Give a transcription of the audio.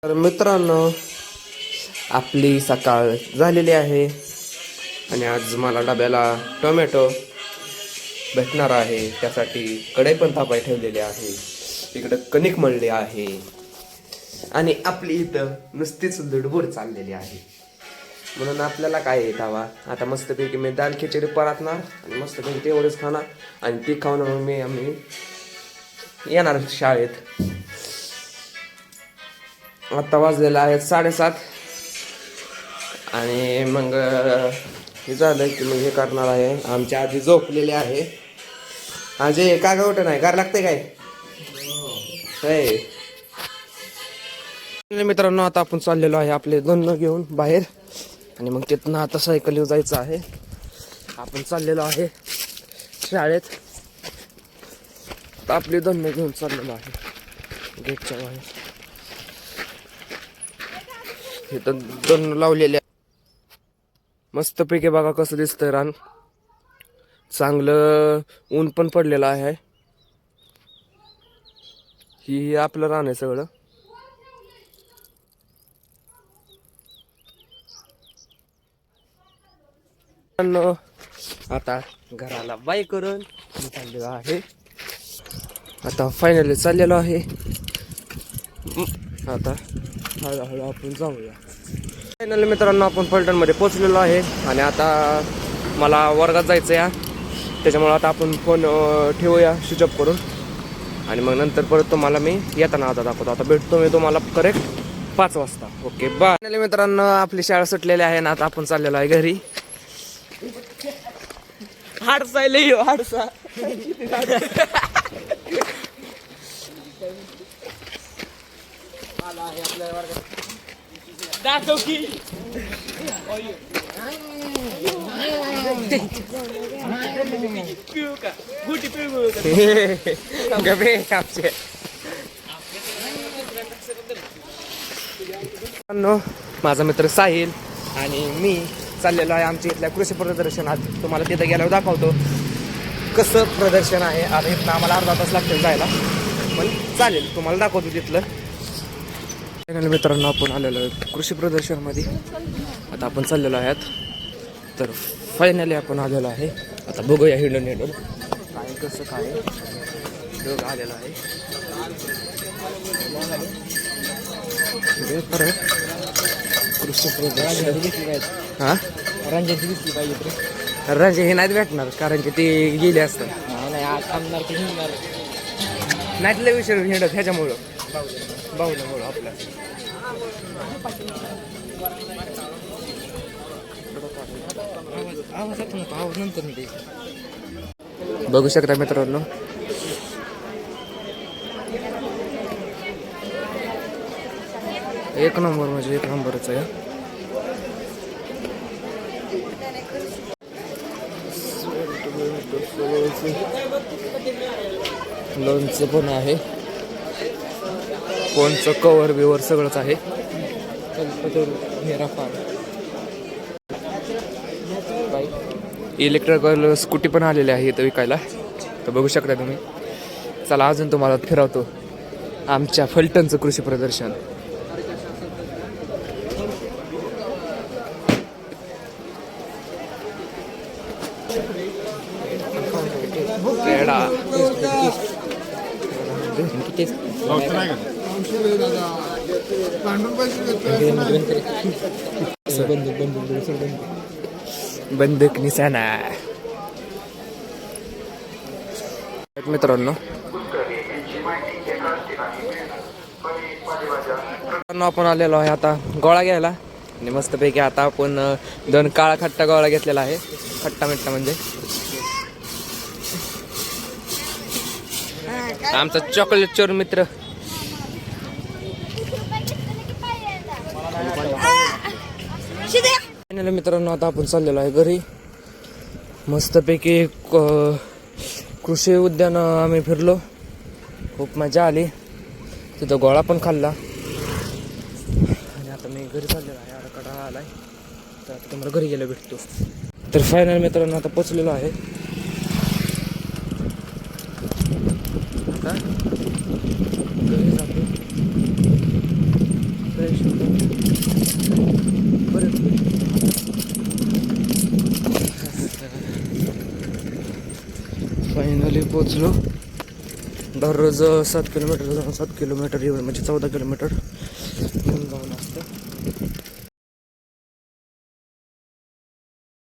तर मित्रांनो, आपली सकाळ झालेली आहे आणि आज मला डब्याला टोमॅटो भेटणार आहे. त्यासाठी कढई पण तापाय ठेवलेली आहे. इकडं कणिक मळली आहे आणि आपली इथं नुसतीच लुडबुड चाललेली आहे. म्हणून आपल्याला काय येत हवा आता मस्तपैकी मी दाल खिचडी परतणार आणि मस्तपैकी तेवढंच खाणार आणि ती खाऊन मग आम्ही येणार शाळेत. आता वाजलेला आहे 7:30 आणि मग हे झालं की मग हे करणार आहे. आमच्या आधी झोपलेले आहे. अजय का गवट नाही गार लागते काय मित्रांनो, आता आपण चाललेलो आहे आपले दोन घेऊन बाहेर आणि मग तिथनं आता सायकल येऊ जायचं आहे. आपण चाललेलो आहे शाळेत. आपले दोन घेऊन चाललेलो आहे गेटच्या बाहेर. हे तर दोन लावलेले मस्तपैकी बघा कसं दिसतंय रान. चांगलं ऊन पण पडलेलं आहे. ही आपलं रान आहे सगळं. आता घराला बाय करून चाललेलो आहे. आता फायनली चाललेलो आहे. आता हळूहळू आपण जाऊया. फायनली मित्रांनो, आपण पलटणमध्ये पोहोचलेलो आहे आणि आता मला वर्गात जायचं आहे. त्याच्यामुळे आता आपण फोन ठेवूया स्विच ऑफ करून आणि मग नंतर परत तुम्हाला मी येताना आता दाखवतो. आता भेटतो मी तुम्हाला करेक्ट 5 वाजता. Okay bye. फायनली मित्रांनो, आपली शाळा सुटलेली आहे ना. आता आपण चाललेलो आहे घरी. हाडसा लई हाडसा दाखव की पिऊ का गुटी पिऊ गबे आमचे. माझा मित्र साहिल आणि मी चाललेलो आहे आमच्या इथल्या कृषी प्रदर्शनात. तुम्हाला तिथं गेल्यावर दाखवतो कसं प्रदर्शन आहे. आता इथनं आम्हाला अर्धा तास लागतील जायला, पण चालेल तुम्हाला दाखवतो तिथलं. मित्रांनो, आपण आलेलो आहे कृषी प्रदर्शनमध्ये. आता आपण चाललेलो आहात. तर फायनली आपण आलेलो आहे. आता बघूया हिंडून हिंडून काय कसं काय ढग आलेलं आहे. परत कृषी प्रदर्शन हां रंजाची दिसली पाहिजे. रंजा हे नाहीत भेटणार कारण की ते गेले असतात. नाही थांबणार ते हिंडणार नाहीतल्या विषय हिंडत ह्याच्यामुळं बाहुल्यामुळं आपल्या. आवाज नंतर मी बघू शकता मित्रांनो. एक नंबर म्हणजे एक नंबरच आहे. लोणचं पण आहे. फोनचं कवर बिवर सगळंच आहे. इलेक्ट्रिकल स्कूटी पण आलेली आहे इथं विकायला. तर बघू शकता तुम्ही. चला अजून तुम्हाला फिरवतो आमच्या फलटणचं कृषी प्रदर्शन. बंदूक निशाणा मित्रांनो. आपण आलेलो आहे आता गोळा घ्यायला आणि मस्तपैकी आता आपण 2 काळा खट्टा गोळा घेतलेला आहे. खट्टा मिठ्ठा म्हणजे आमचा चॉकलेट चोर मित्र. मित्रांनो, आता आपण चाललेलो आहे घरी. मस्तपैकी कृषी उद्यान आम्ही फिरलो. खूप मजा आली. तिथं गोळा पण खाल्ला आणि आता मी घरी चाललेलो आहे. आडकडा आलाय तर आता तुम्हाला घरी गेलं भेटतो. तर फायनल मित्रांनो आता पोचलेलो आहे. आता घरी जातो. फ्रेश होतं बरेच. फायनली पोचलो. दररोज 7 किलोमीटर जाऊन 7 किलोमीटर येऊन म्हणजे 14 किलोमीटर येऊन जाऊन असतं.